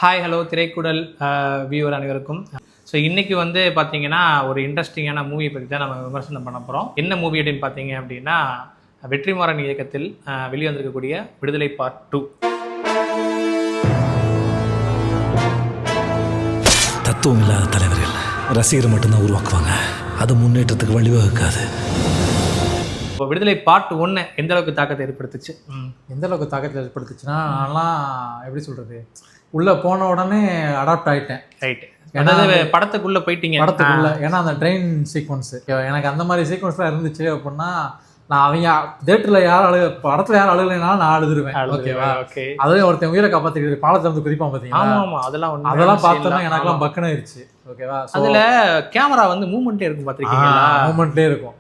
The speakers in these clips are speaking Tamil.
ஹாய் ஹலோ திரைக்குடல் வியூவர் அனைவருக்கும். ஸோ இன்றைக்கி வந்து பார்த்தீங்கன்னா ஒரு இன்ட்ரெஸ்டிங்கான மூவி பற்றி தான் நம்ம விமர்சனம் பண்ண போகிறோம். என்ன மூவி அப்படின்னு பார்த்தீங்க அப்படின்னா வெற்றிமாறன் இயக்கத்தில் வெளிவந்திருக்கக்கூடிய விடுதலை பார்ட் 2. தத்துவம் இல்லாத தலைவர்கள் ரசிகரை மட்டும்தான் உருவாக்குவாங்க, அது முன்னேற்றத்துக்கு வழிவகுக்காது. இப்போ விடுதலை பார்ட் 1 எந்த அளவுக்கு தாக்கத்தை ஏற்படுத்துச்சு? எந்த அளவுக்கு தாக்கத்தை ஏற்படுத்துச்சுன்னா, நான்லாம் எப்படி சொல்கிறது, உள்ளே போன உடனே அடாப்ட் ஆகிட்டேன். ரைட்டு, அதாவது படத்துக்குள்ளே போயிட்டீங்க. படத்துக்குள்ளே ஏன்னா அந்த ட்ரெயின் சீக்வன்ஸு எனக்கு அந்த மாதிரி சீக்வன்ஸ்லாம் இருந்துச்சு அப்படின்னா, நான் அவங்க தேட்டரில் யார் படத்தில் யார் அழுகலைனாலும் நான் அழுதுருவேன். ஓகேவா? ஓகே. அதுவே ஒருத்தன் உயிரை காப்பாற்றிக்கிறது பாலத்தில் வந்து குதிப்பான் பார்த்தீங்கன்னா, ஆமாம், அதெல்லாம் பார்த்தோன்னா எனக்கெல்லாம் பக்குன்னு ஆயிடுச்சு. ஓகேவா? அதில் கேமரா வந்து மூவ்மெண்ட்டே இருக்கும், பார்த்துருக்கீங்களா? மூவ்மெண்ட்லேயே இருக்கும்.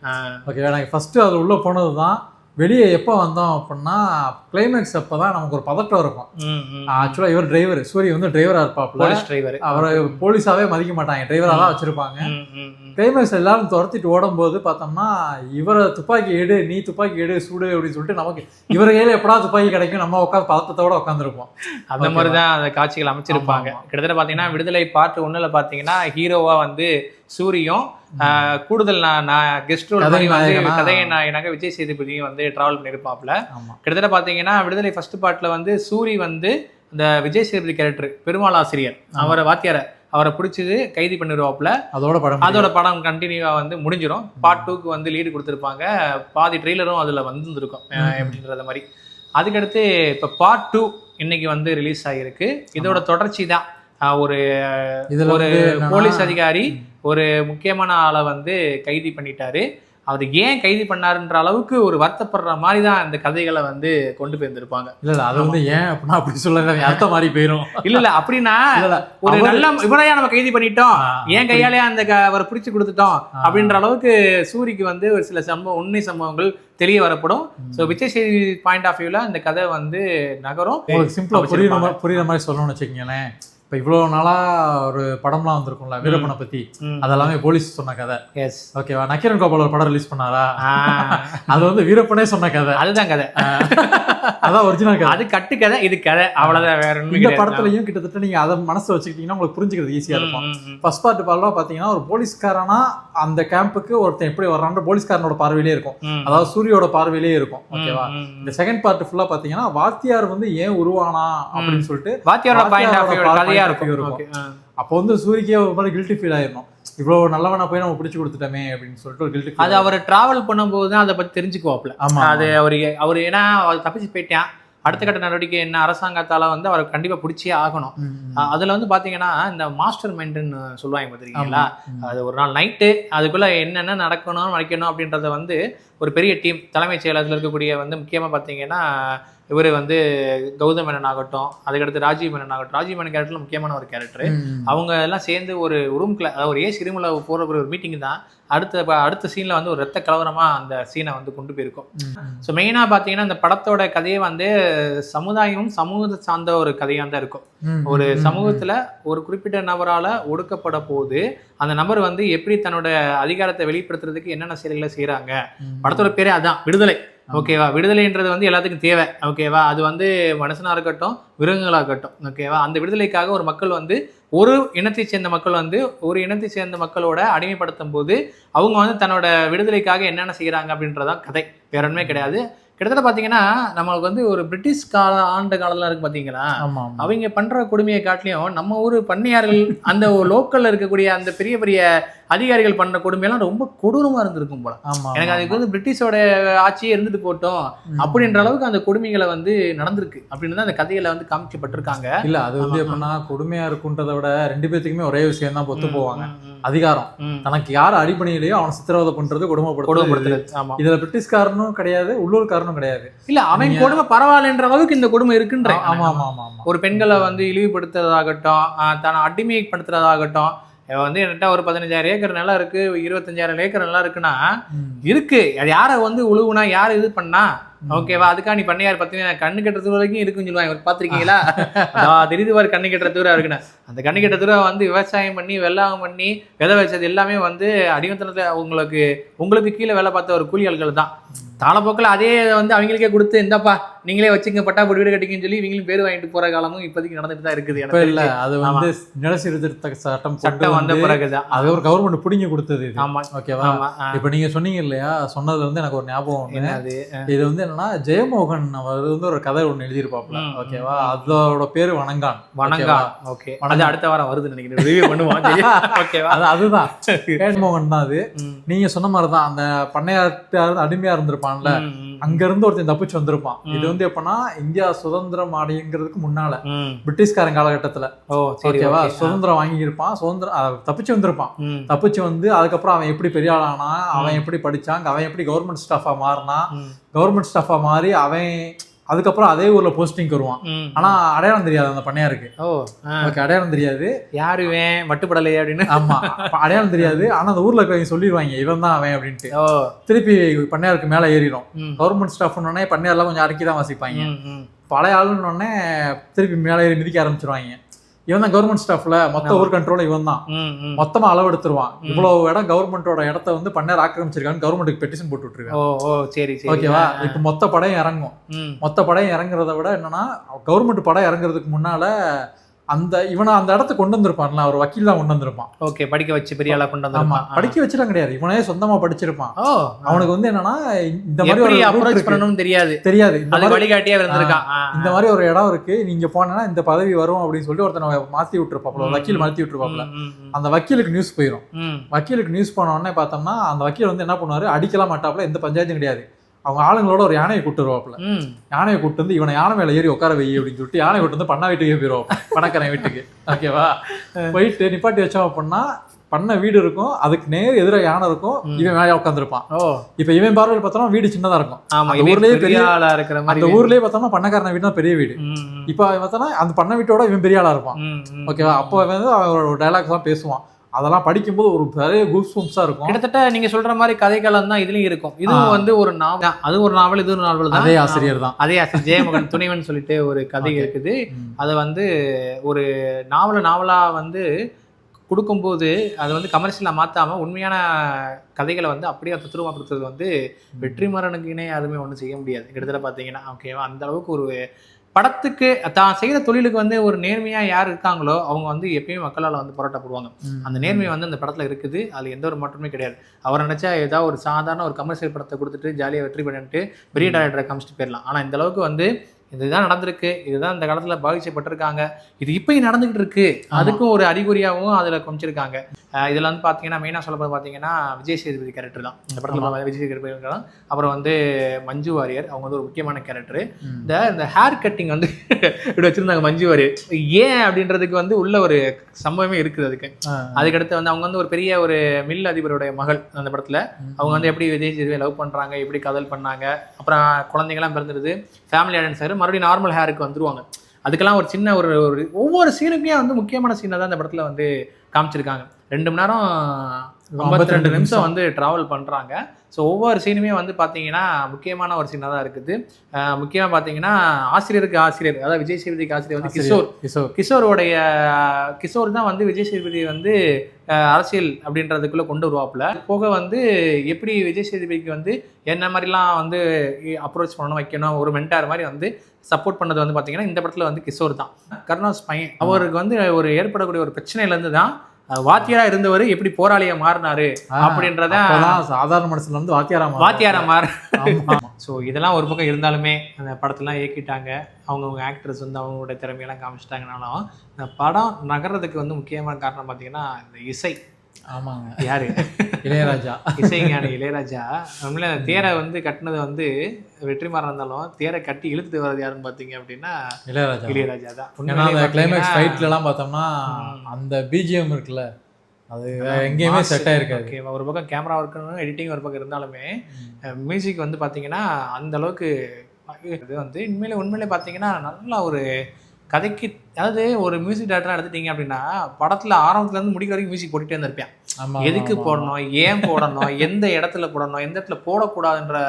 ஓகேவா? எனக்கு ஃபஸ்ட்டு அது உள்ளே போனது தான். வெளியே எப்போ வந்தோம் அப்படின்னா கிளைமேக்ஸ் அப்போ தான் நமக்கு ஒரு பதட்டம் இருக்கும். ஆக்சுவலாக இவர் டிரைவர், சூரிய வந்து டிரைவராக இருப்பாப்புல, போலீஸ் டிரைவர். அவரை போலீஸாவே மதிக்க மாட்டாங்க, டிரைவராக தான் வச்சிருப்பாங்க. கிளைமேக்ஸ் எல்லாரும் துரத்திட்டு ஓடும்போது பார்த்தோம்னா, இவரை துப்பாக்கி எடு, நீ துப்பாக்கி எடு, சூடு அப்படின்னு சொல்லிட்டு நமக்கு இவர கையில் எப்படா துப்பாக்கி கிடைக்கும், நம்ம உட்காந்து பதட்டத்தோட உட்காந்துருப்போம். அந்த மாதிரி தான் அந்த காட்சிகள் அமைச்சிருப்பாங்க. கிட்டத்தட்ட பார்த்தீங்கன்னா விடுதலை பார்ட் 1 பார்த்தீங்கன்னா ஹீரோவா வந்து சூரியும், கூடுதல் நான் கெஸ்ட் ரோல் வந்து கதையை நாயகனாக விஜய் சேதுபதியும் வந்து டிராவல் பண்ணியிருப்பாப்ல. கிட்டத்தட்ட பார்த்தீங்கன்னா விடுதலை ஃபர்ஸ்ட் பார்ட்ல வந்து சூரி வந்து இந்த விஜய் சேதுபதி கேரக்டர் பெருமாள் ஆசிரியர், அவரை வாத்தியார அவரை பிடிச்சது கைது பண்ணிடுவாப்புல. அதோட படம் கண்டினியூவா வந்து முடிஞ்சிடும். பார்ட் 2க்கு வந்து லீடு கொடுத்துருப்பாங்க. பாதி ட்ரெய்லரும் அதில் வந்துருக்கும் அப்படின்றத மாதிரி. அதுக்கடுத்து இப்போ பார்ட் 2 இன்னைக்கு வந்து ரிலீஸ் ஆகிருக்கு. இதோட தொடர்ச்சி தான். ஒரு போலீஸ் அதிகாரி ஒரு முக்கியமான ஆளை வந்து கைது பண்ணிட்டாரு. அவர் ஏன் கைது பண்ணாருன்ற அளவுக்கு ஒரு வருத்தப்படுற மாதிரி தான் இந்த கதைகளை வந்து கொண்டு போயிருந்திருப்பாங்க. இல்ல அது வந்து ஏன் அப்படின்னா அப்படி சொல்ல அர்த்தம் மாதிரி போயிடும். இல்ல அப்படின்னா ஒரு நல்ல இவரையா நம்ம கைது பண்ணிட்டோம், ஏன் கையாலே அந்த அவரை பிடிச்சு கொடுத்துட்டோம் அப்படின்ற அளவுக்கு சூரிக்கு வந்து ஒரு சில உண்மை சம்பவங்கள் தெரிய வரப்படும். So Vijay Sethu point of வியூல இந்த கதை வந்து நகரும். சிம்பிளா புரியுற மாதிரி சொல்லணும்னு வச்சுக்கீங்களேன். இப்போ இவ்வளோ நாளாக ஒரு படம்லாம் வந்திருக்கும்ல வீரப்பனை பற்றி, அதெல்லாமே போலீஸ் சொன்ன கதை. எஸ், ஓகேவா? நக்கீரன் கோபால் ஒரு படம் ரிலீஸ் பண்ணாரா, அது வந்து வீரப்பனே சொன்ன கதை. அதுதான் கதை, அதான் ஒரிஜினல் கதை. அது கட்டு கதை, இது கதை, அவ்வளோதான். வேற இந்த படத்துலையும் கிட்டத்தட்ட நீங்கள் அதை மனசு வச்சுக்கிட்டீங்கன்னா உங்களுக்கு புரிஞ்சுக்கிறது ஈஸியாக இருக்கும். ஃபர்ஸ்ட் பார்ட் பாடலாம் பார்த்தீங்கன்னா ஒரு போலீஸ்காரனா அந்த கேம்புக்கு ஒருத்தன் எப்படி வர்றான்ற போலீஸ்காரனோட பார்வையிலே இருக்கும், அதாவது சூரியோட பார்வையிலே இருக்கும். ஓகேவா? இந்த செகண்ட் பார்ட் ஃபுல்லாக பார்த்தீங்கன்னா வாத்தியார் வந்து ஏன் உருவானா அப்படின்னு சொல்லிட்டு வாத்தியாரோட பாயிண்ட் ஆஃப் வியூ இருக்கும். அப்போ வந்து சூரிக்கே ஒரு மாதிரி கில்ட்டி ஃபீல் ஆயிரும், இவ்வளவு நல்லவனா போய் நம்ம பிடிச்சு கொடுத்துட்டோமே அப்படின்னு சொல்லிட்டு ஒரு கில்ட்டி. அது அவர் டிராவல் பண்ணும்போது தான் அதை பத்தி தெரிஞ்சுக்குவாப்ல. அது அவர் ஏன்னா அவர் தப்பிச்சு போயிட்டான், அடுத்த கட்ட நடவடிக்கை என்ன அரசாங்கத்தால வந்து அவரை கண்டிப்பா பிடிச்சே ஆகணும். அதுல வந்து பாத்தீங்கன்னா இந்த மாஸ்டர் மைண்டுன்னு சொல்லுவாங்க பார்த்துருக்கீங்களா, அது ஒரு நாள் நைட்டு அதுக்குள்ள என்னென்ன நடக்கணும் வைக்கணும் அப்படின்றத வந்து ஒரு பெரிய டீம் தலைமைச் செயலகத்தில் இருக்கக்கூடிய வந்து முக்கியமாக பார்த்தீங்கன்னா இவர் வந்து கௌதம் மேனன் ஆகட்டும், அதுக்கடுத்து ராஜீவ் மேனன் ஆகட்டும். ராஜீவ் மேனன் கேரக்டர்ல முக்கியமான ஒரு கேரக்டர். அவங்க எல்லாம் சேர்ந்து ஒரு ரூம்ல, அதாவது ஒரு ஏசி ரூம்ல போற ஒரு மீட்டிங் தான். அடுத்த சீன்ல வந்து ஒரு ரத்த கலவரமா அந்த சீனை வந்து கொண்டு போயிருக்கும். ஸோ மெயினா பார்த்தீங்கன்னா இந்த படத்தோட கதையை வந்து சமுதாயமும் சமூகத்தை சார்ந்த ஒரு கதையாக தான் இருக்கும். ஒரு சமூகத்துல ஒரு குறிப்பிட்ட நபரால ஒடுக்கப்பட போது அந்த நபர் வந்து எப்படி தன்னோட அதிகாரத்தை வெளிப்படுத்துறதுக்கு என்னென்ன செயல்களை செய்யறாங்க. படத்தோட பேரே அதான், விடுதலை. ஓகேவா? விடுதலைன்றது வந்து எல்லாத்துக்கும் தேவை. ஓகேவா? அது வந்து மனுஷனா இருக்கட்டும், விலங்குகளா இருக்கட்டும். ஓகேவா? அந்த விடுதலைக்காக ஒரு மக்கள் வந்து ஒரு இனத்தை சேர்ந்த மக்கள் வந்து ஒரு இனத்தை சேர்ந்த மக்களோட அடிமைப்படுத்தும் போது அவங்க வந்து தன்னோட விடுதலைக்காக என்னென்ன செய்யறாங்க அப்படின்றதான் கதை, வேற ஒன்றுமே கிடையாது. கிட்டத்தட்ட பார்த்தீங்கன்னா நம்மளுக்கு வந்து ஒரு பிரிட்டிஷ் ஆண்ட காலம்லாம் இருக்கு பார்த்தீங்களா, அவங்க பண்ற கொடுமையை காட்டிலையும் நம்ம ஊர் பண்ணையார்கள் அந்த லோக்கல்ல இருக்கக்கூடிய அந்த பெரிய பெரிய அதிகாரிகள் பண்ண கொடுமையெல்லாம் ரொம்ப கொடூரமா இருந்திருக்கும் போல. எனக்கு அதுக்கு வந்து பிரிட்டிஷோட ஆட்சியே இருந்துட்டு போட்டோம் அப்படின்ற அளவுக்கு அந்த கொடுமைகளை வந்து நடந்திருக்கு அப்படின்னு தான் அந்த கதையில வந்து காமிக்கப்பட்டிருக்காங்க. இல்ல அது வந்து எப்படின்னா கொடுமையா இருக்குன்றதை விட ரெண்டு பேத்துக்குமே ஒரே விஷயம் தான் ஒத்து போவாங்க, அதிகாரம். தனக்கு யார் அடிப்படையிலேயோ அவனை சித்திரவதை பண்றது, கொடுமைப்படுத்துறது. இதுல பிரிட்டிஷ்காரனும் கிடையாது, உள்ளூர்காரனும் கிடையாது. இல்ல அவன் கொடுமை பரவாயில்லன்ற அளவுக்கு இந்த கொடுமை இருக்குன்ற. ஆமா ஆமா ஆமா. ஒரு பெண்களை வந்து இழிவுபடுத்துறதாகட்டும், தன்னை அடிமைப்படுத்துறதாகட்டும். வந்து என்கிட்ட ஒரு 15,000 ஏக்கர் நிலம் இருக்கு, 25,000 ஏக்கர் நிலம் இருக்குன்னா இருக்கு, அது யாரை வந்து உழுவுனா யார் இது பண்ணா ஓகேவா? அதுக்காக நீ பண்ணையார் பத்தி கண்ணு கட்டுற தூரம் வரைக்கும் இருக்குன்னு சொல்லுவாங்க, பாத்திருக்கீங்களா? தெரியுது பாரு கண்ணு கட்டுற தூரம் இருக்குன்னு. அந்த கண்ணு கட்டுற தூரம் வந்து விவசாயம் பண்ணி வெள்ளாமை பண்ணி விதை வச்சது எல்லாமே வந்து அடிமத்தனத்துல உங்களுக்கு கீழே வேலை பார்த்த ஒரு கூலி ஆட்கள் தான். காலப்போக்கில் அதே வந்து அவங்களுக்கே கொடுத்து இந்தப்பா நீங்களே வச்சுங்க பட்டா போட்டு வீடு கட்டிங்கன்னு சொல்லி இவங்களும் பேர் வாங்கிட்டு போற காலமும் இப்போதைக்கு நடந்துட்டு தான் இருக்குது. இப்ப இல்ல, அது வந்து நிலசீர்திருத்த சட்டம் வந்த பிறகுதான் அது ஒரு கவர்மெண்ட் பிடிங்கி கொடுத்தது. ஆமா, ஓகேவா? இப்ப நீங்க சொன்னீங்க இல்லையா, சொன்னதுல இருந்து எனக்கு ஒரு ஞாபகம் என்னது, இது வந்து என்னன்னா ஜெயமோகன் அவர் வந்து ஒரு கதை ஒண்ணு எழுதியிருப்பாப்ல. ஓகேவா? அதோட பேரு வணங்கான். ஓகே, அது அடுத்த வாரம் வருது நினைக்கிறேன், ரிவ்யூ பண்ணுவோம். ஓகேவா? அதுதான் ஜெயமோகன் தான். அது நீங்க சொன்ன மாதிரிதான் அந்த பண்ணையாட்டு அடிமையா இருந்திருப்பான்ல, அங்க இருந்து ஒருத்தன் தப்பிச்சு வந்திருப்பான். இது வந்து எப்படின்னா இந்தியா சுதந்திரம் அடைங்கிறதுக்கு முன்னால பிரிட்டிஷ்காரன் காலகட்டத்துல. ஓகேவா? சுதந்திரம் வாங்கியிருப்பான், சுதந்திரம் தப்பிச்சு வந்திருப்பான். தப்பிச்சு வந்து அதுக்கப்புறம் அவன் எப்படி பெரிய ஆளானா, அவன் எப்படி படிச்சான், அவன் எப்படி கவர்மெண்ட் ஸ்டாஃபா மாறினா, கவர்மெண்ட் ஸ்டாஃபா மாறி அவன் அதுக்கப்புறம் அதே ஊர்ல போஸ்டிங் வருவான். ஆனா அடையாளம் தெரியாது அந்த பண்ணையாருக்கு. ஓகே, அடையாளம் தெரியாது, யாருவேன் மட்டுப்படலையே அப்படின்னு. ஆமா, அடையாளம் தெரியாது. ஆனா அந்த ஊர்ல இருக்கிறவங்க சொல்லிடுவாங்க இவன் தான் அவன் அப்படின்ட்டு. திருப்பி பண்ணையாருக்கு மேல ஏறிடும். கவர்மெண்ட் ஸ்டாஃப்னே பண்ணையாரெல்லாம் கொஞ்சம் அடக்கிதான் வாசிப்பாங்க. பழைய ஆளுன்னொடனே திருப்பி மேல ஏறி மிதிக்க ஆரம்பிச்சிருவாங்க. இவன் தான் கவர்மெண்ட் ஸ்டாஃப்ல மொத்த ஊர் கண்ட்ரோல் இவன் தான். மொத்தமா அளவு எடுத்துருவான். இவ்வளவு இடம் கவர்மெண்டோட இடத்த வந்து பண்ணையார் ஆக்கிரமிச்சிருக்கான்னு கவர்மெண்ட்டுக்கு பெட்டிஷன் போட்டு விட்டுருக்கான். ஓகேவா? இப்ப மொத்த படையும் இறங்கும். மொத்த படையும் இறங்குறத விட என்னன்னா கவர்மெண்ட் படம் இறங்குறதுக்கு முன்னால அந்த இவனை அந்த இடத்த கொண்டு வந்திருப்பான்ல, ஒரு வக்கீல் தான் கொண்டு வந்திருப்பான். ஓகே, படிக்க வச்சு பெரிய ஆளா கொண்டு வந்திருப்பான். படிக்க வச்சுலாம் கிடையாது, இவனே சொந்தமா படிச்சிருப்பான். அவனுக்கு வந்து என்னன்னா இந்த மாதிரி ஒரு அப்ரோச் பண்ணனும் தெரியாது, அது வழிகாட்டியா இருந்திருக்கான். இந்த மாதிரி ஒரு இடம் இருக்கு, நீங்க போனா இந்த பதவி வரும் அப்படின்னு சொல்லி ஒருத்தனை மாத்தி விட்டுருப்பாப்ல, வக்கீல் மாத்தி விட்டுருப்பாப்ல. அந்த வக்கீலுக்கு நியூஸ் போயிடும். வக்கீலுக்கு நியூஸ் போன உடனே பார்த்தோம்னா அந்த வக்கீல் வந்து என்ன பண்ணுவாரு, அடிக்கலாம் மாட்டாப்ல, எந்த பஞ்சாயத்தும் கிடையாது. அவங்க ஆளுங்களோட ஒரு யானையை கூட்டு வருவாப்புல. யானையை கூட்டு வந்து இவனை யானை மேல ஏறி உட்கார வை அப்படின்னு சொல்லிட்டு யானை கூட்டு வந்து பண்ணா வீட்டுக்கே போயிடுவோம், பணக்காரன் வீட்டுக்கு. ஓகேவா? போயிட்டு நிப்பாட்டி வச்சோம் அப்படின்னா பண்ண வீடு இருக்கும், அதுக்கு நேர் எதிர யானை இருக்கும், இவன் மேலே உட்காந்துருப்பான். இப்ப இவன் பார்வையில் பார்த்தோம்னா வீடு சின்னதா இருக்கும். அந்த ஊர்லயே பெரிய ஆளா இருக்கிற மாதிரி, அந்த ஊர்லயே பார்த்தோம்னா பண்ணக்காரன வீடு தான் பெரிய வீடு. இப்ப பார்த்தோம்னா அந்த பண்ண வீட்டோட இவன் பெரிய ஆளா இருப்பான். ஓகேவா? அப்போ வந்து அவன் ஒரு டைலாக்ஸ் தான் பேசுவான். அதெல்லாம் படிக்கும்போது ஒரு பெரிய கூஸ்பம்ஸா இருக்கும். கிட்டத்தட்ட நீங்க சொல்ற மாதிரி கதைக்காலம் தான் இதுலயும் இருக்கும். இதுவும் வந்து ஒரு நாவல், அது ஒரு நாவல், இது ஒரு நாவல் தான். அதே ஆசிரியர் தான், அதே ஆசிரியர் ஜெயமோகன் துணைவன் சொல்லிட்டு ஒரு கதை இருக்குது. அதை வந்து ஒரு நாவலா வந்து கொடுக்கும்போது அது வந்து கமர்ஷியலாக மாற்றாமல் உண்மையான கதைகளை வந்து அப்படியே தத்துருவப்படுத்துறது வந்து வெற்றிமாறனுக்கு இணை யாருமே ஒன்றும் செய்ய முடியாது கிட்டத்தட்ட பார்த்தீங்கன்னா. ஓகேவா? அந்த அளவுக்கு ஒரு படத்துக்கு தான் செய்கிற தொழிலுக்கு வந்து ஒரு நேர்மையாக யார் இருக்காங்களோ அவங்க வந்து எப்பயுமே மக்களால் வந்து போராட்டப்படுவாங்க. அந்த நேர்மை வந்து அந்த படத்தில் இருக்குது, அதில் எந்த ஒரு மாற்றமே கிடையாது. அவர் நினச்சா ஏதாவது ஒரு சாதாரண ஒரு கமர்ஷியல் படத்தை கொடுத்துட்டு ஜாலியாக வெற்றி பண்ணிட்டு பெரிய டைரக்டரை காமிச்சிட்டு போயிடலாம். ஆனால் இந்த அளவுக்கு வந்து இதுதான் நடந்திருக்கு, இதுதான் இந்த காலத்தில் பாதிக்கப்பட்டிருக்காங்க, இது இப்பயும் நடந்துகிட்டு இருக்கு, அதுக்கும் ஒரு அறிகுறியாகவும் அதில் காமிச்சிருக்காங்க. இதில் வந்து பார்த்தீங்கன்னா மெயினாக சொல்லப்போது பார்த்தீங்கன்னா விஜய் சேதுபதி கேரக்டர் தான் இந்த படத்தில். விஜய் சேதுபதி தான். அப்புறம் வந்து மஞ்சு வாரியர், அவங்க வந்து ஒரு முக்கியமான கேரக்டர். இந்த ஹேர் கட்டிங் வந்து இப்படி வச்சிருந்தாங்க மஞ்சு வாரியர், ஏன் அப்படின்றதுக்கு வந்து உள்ள ஒரு சம்பவமே இருக்குது அதுக்கு. அதுக்கடுத்து வந்து அவங்க வந்து ஒரு பெரிய ஒரு மில் அதிபருடைய மகள் அந்த படத்தில். அவங்க வந்து எப்படி விஜய் சேதுபதி லவ் பண்ணுறாங்க, எப்படி காதல் பண்ணாங்க, அப்புறம் குழந்தைங்களாம் பிறந்துடுது, ஃபேமிலி ஆடியன்ஸ் மறுபடியும் நார்மல் ஹேருக்கு வந்துருவாங்க. அதுக்கெல்லாம் ஒரு சின்ன ஒரு ஒவ்வொரு சீனுக்குமே வந்து முக்கியமான சீனை தான் இந்த படத்தில் வந்து காமிச்சிருக்காங்க. 2 மணி நேரம் 52 நிமிஷம் வந்து ட்ராவல் பண்ணுறாங்க. ஸோ ஒவ்வொரு சீனுமே வந்து பார்த்தீங்கன்னா முக்கியமான ஒரு சீனாக தான் இருக்குது. முக்கியமாக பார்த்தீங்கன்னா ஆசிரியருக்கு ஆசிரியர், அதாவது விஜய் சேதுபதிக்கு ஆசிரியர் வந்து கிஷோர் தான் வந்து விஜய் சேதுபதி வந்து அரசியல் அப்படின்றதுக்குள்ளே கொண்டு வருவாப்புல. போக வந்து எப்படி விஜய் சேதுபதிக்கு வந்து என்ன மாதிரிலாம் வந்து அப்ரோச் பண்ணணும், வைக்கணும், ஒரு மென்டார் மாதிரி வந்து சப்போர்ட் பண்ணது வந்து பார்த்தீங்கன்னா இந்த படத்தில் வந்து கிஷோர் தான். கருணாஸ் பையன், அவருக்கு வந்து ஒரு ஏற்படக்கூடிய ஒரு பிரச்சனையிலேருந்து தான் வாத்தியாரா இருந்தவர் எப்படி போராளியா மாறினாரு அப்படின்றத சாதாரண மனுஷன்ல வந்து வாத்தியாரா மாறு. ஸோ இதெல்லாம் ஒரு பக்கம் இருந்தாலுமே அந்த படத்தெல்லாம் இயக்கிட்டாங்க, அவங்கவுங்க ஆக்டர்ஸ் வந்து அவங்களோட திறமையெல்லாம் காமிச்சிட்டாங்கனாலும் இந்த படம் நகர்றதுக்கு வந்து முக்கியமான காரணம் பார்த்தீங்கன்னா இந்த இசை. ஆமாங்க, யாரு? இளையராஜா. இசைஞானி இளையராஜா. உண்மையில அந்த தேரை வந்து கட்டினது வந்து வெற்றிமாறன் இருந்தாலும் தேரை கட்டி இழுத்துட்டு வர்றது யாருன்னு பார்த்தீங்க அப்படின்னா இளையராஜா தான். அந்த கிளைமேக்ஸ் ஃபைட்ல எல்லாம் பார்த்தோம்னா அந்த பிஜிஎம் இருக்குல்ல, அது எங்கேயுமே செட் ஆயிருக்காது. ஓகே, ஒரு பக்கம் கேமரா ஒர்க்கு எடிட்டிங் ஒரு பக்கம் இருந்தாலுமே மியூசிக் வந்து பார்த்தீங்கன்னா அந்த அளவுக்கு இது வந்து உண்மையிலே பார்த்தீங்கன்னா நல்லா ஒரு கதைக்கு அதாவது ஒரு மியூசிக் டேரக்டராக எடுத்துட்டீங்க அப்படின்னா படத்தில் ஆரம்பத்துலேருந்து முடிக்கிற வரைக்கும் மியூசிக் போட்டுகிட்டே இருந்திருப்பேன். எதுக்கு போடணும், ஏன் போடணும், எந்த இடத்துல போடணும், எந்த இடத்துல போடக்கூடாதுன்ற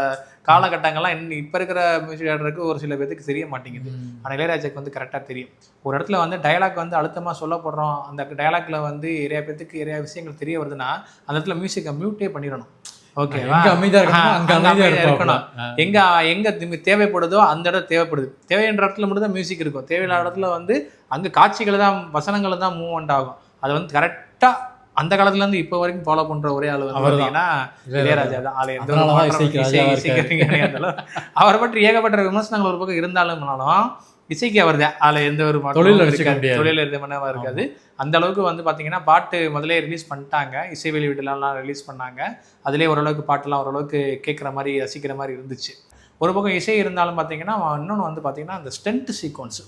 காலகட்டங்கள்லாம் இப்போ இருக்கிற மியூசிக் டேரக்டருக்கு ஒரு சில பேருக்கு தெரிய மாட்டேங்குது. ஆனால் இளையராஜாக்கு வந்து கரெக்டாக தெரியும். ஒரு இடத்துல வந்து டயலாக் வந்து அழுத்தமாக சொல்லப்படுறோம், அந்த டயலாக்ல வந்து நிறைய பேருக்கு நிறைய விஷயங்கள் தெரிய வருதுன்னா அந்த இடத்துல மியூசிக்கை மியூட்டே பண்ணிடணும். ஓகேவா, இருக்கணும். எங்க தேவைப்படுதோ அந்த இடம் தேவைப்படுது. தேவைன்ற இடத்துல மட்டும் தான் மியூசிக் இருக்கும். தேவையில்லாத இடத்துல வந்து அங்க காட்சிகளை தான், வசனங்களை தான் மூவ்மெண்ட் ஆகும். அது வந்து கரெக்டா அந்த காலத்துல இருந்து இப்போ வரைக்கும் ஃபாலோ பண்ற ஒரே ஆளு வந்து இளையராஜா தான். அவரை பற்றி ஏகப்பட்ட விமர்சனங்கள் ஒரு பக்கம் இருந்தாலும் இசைக்கு அவர் தான். அதில் எந்த ஒரு தொழில் இருக்காது. அந்த அளவுக்கு வந்து பார்த்தீங்கன்னா பாட்டு முதலே ரிலீஸ் பண்ணிட்டாங்க, இசை வெளியீடுலாம் ரிலீஸ் பண்ணாங்க. அதிலே ஓரளவுக்கு பாட்டெல்லாம் ஓரளவுக்கு கேட்குற மாதிரி ரசிக்கிற மாதிரி இருந்துச்சு. ஒரு பக்கம் இசை இருந்தாலும் பார்த்தீங்கன்னா இன்னொன்று வந்து பார்த்தீங்கன்னா அந்த ஸ்டென்ட் சீக்வன்ஸு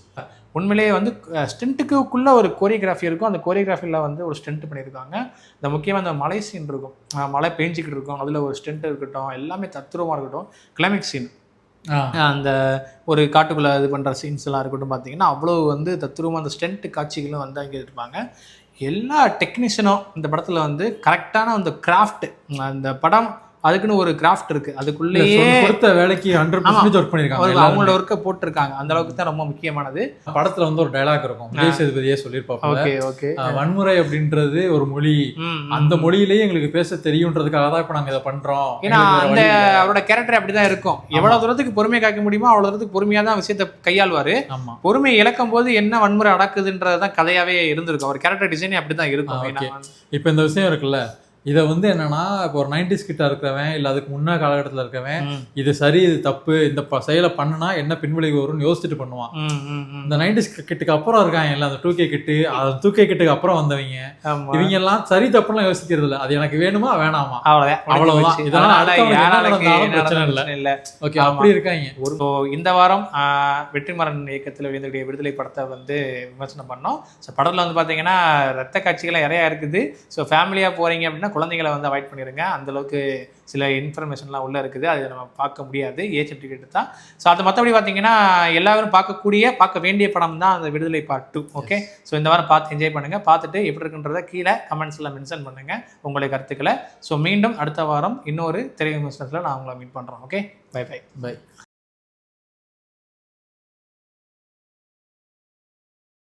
உண்மையிலேயே வந்து ஸ்டென்ட்டுக்குள்ளே ஒரு கோரியோகிராஃபி இருக்கும். அந்த கோரியோகிராஃபியில் வந்து ஒரு ஸ்டென்ட் பண்ணியிருக்காங்க. இந்த முக்கியமாக அந்த மலை சீன் இருக்கும், மழை பெஞ்சிக்கிட்டு இருக்கும், அதில் ஒரு ஸ்டென்ட் இருக்கட்டும், எல்லாமே தத்ரூபமாக இருக்கட்டும். கிளைமேக்ஸ் சீன் அந்த ஒரு காட்டுக்குள்ளே இது பண்ணுற சீன்ஸ் எல்லாம் இருக்கட்டும் பார்த்தீங்கன்னா அவ்வளோ வந்து தத்ரூபமாக அந்த ஸ்டென்ட் காட்சிகளும் வந்து அங்கே இருப்பாங்க. எல்லா டெக்னீஷியனும் இந்த படத்தில் வந்து கரெக்டான அந்த கிராஃப்ட், அந்த படம் அதுக்குன்னு ஒரு கிராஃப்ட் இருக்கு, அதுக்குள்ளேயே கொடுத்த வேலைக்கு 100% ஒர்க் பண்ணிருக்காங்க. அவங்களோட ஒர்க்கை போட்டிருக்காங்க. அந்த அளவுக்கு தான் ரொம்ப முக்கியமானது. படத்துல வந்து ஒரு டயலாக் இருக்கும், விஜய் சேதுபதியே சொல்லியிருப்பாங்க, வன்முறை அப்படின்றது ஒரு மொழி, அந்த மொழியிலேயே எங்களுக்கு பேச தெரியும்ன்றதுக்காக தான் இப்ப நாங்க இதை பண்றோம். ஏன்னா அந்த அவரோட கேரக்டர் அப்படிதான் இருக்கும். எவ்வளவு தூரத்துக்கு பொறுமையை காக்க முடியுமோ அவ்வளவு தூரத்துக்கு பொறுமையா தான் விஷயத்தை கையாளுவாரு. பொறுமை இழக்கும் போது என்ன வன்முறை நடக்குதுன்றதுதான் கதையாவே இருந்திருக்கும். அவர் கேரக்டர் டிசைனே அப்படிதான் இருக்கும். இப்ப இந்த விஷயம் இருக்குல்ல, இதை வந்து என்னன்னா இப்போ ஒரு 90s கிட்ட இருக்கிறவன் இல்லை அதுக்கு முன்ன காலகட்டத்தில் இருக்கவன் இது சரி இது தப்பு இந்த செயலை பண்ணுனா என்ன பின்விளைவு வரும்னு யோசிச்சுட்டு பண்ணுவான். இந்த 90s கிட்டுக்கு அப்புறம் இருக்காங்க இல்லை, அந்த 2K கிட்டு, அது 2K கிட்டுக்கு அப்புறம் வந்தவங்க, இவங்க எல்லாம் சரி தப்புலாம் யோசிக்கிறது இல்லை. அது எனக்கு வேணுமா வேணாமா அவ்வளவுதான். இதெல்லாம் பிரச்சனை இல்லை. ஓகே, அப்படி இருக்காங்க. இந்த வாரம் வெற்றிமாறன் இயக்கத்தில் வெளியிடக்கூடிய விடுதலை படத்தை வந்து விமர்சனம் பண்ணோம். ஸோ படத்தில் வந்து பார்த்தீங்கன்னா ரத்த காட்சிகள் நிறையா இருக்குது. ஸோ ஃபேமிலியாக போறீங்க அப்படின்னா குழந்தைங்களை வந்து அவாய்ட் பண்ணிடுங்க. அந்தளவுக்கு சில இன்ஃபர்மேஷன்லாம் உள்ளே இருக்குது, அதை நம்ம பார்க்க முடியாது, ஏஜ் சர்டிஃபிகேட் தான். ஸோ அது மற்றபடி பார்த்தீங்கன்னா எல்லாரும் பார்க்க வேண்டிய படம் தான் அந்த விடுதலை பார்ட் 2. ஓகே, ஸோ இந்த வாரம் பார்த்து என்ஜாய் பண்ணுங்கள். பார்த்துட்டு எப்படி இருக்குன்றதை கீழே கமெண்ட்ஸில் மென்ஷன் பண்ணுங்கள் உங்களுடைய கருத்துக்களை. ஸோ மீண்டும் அடுத்த வாரம் இன்னொரு திரை விமர்சனத்தில் நான் உங்களை மீட் பண்ணுறோம். Okay, by.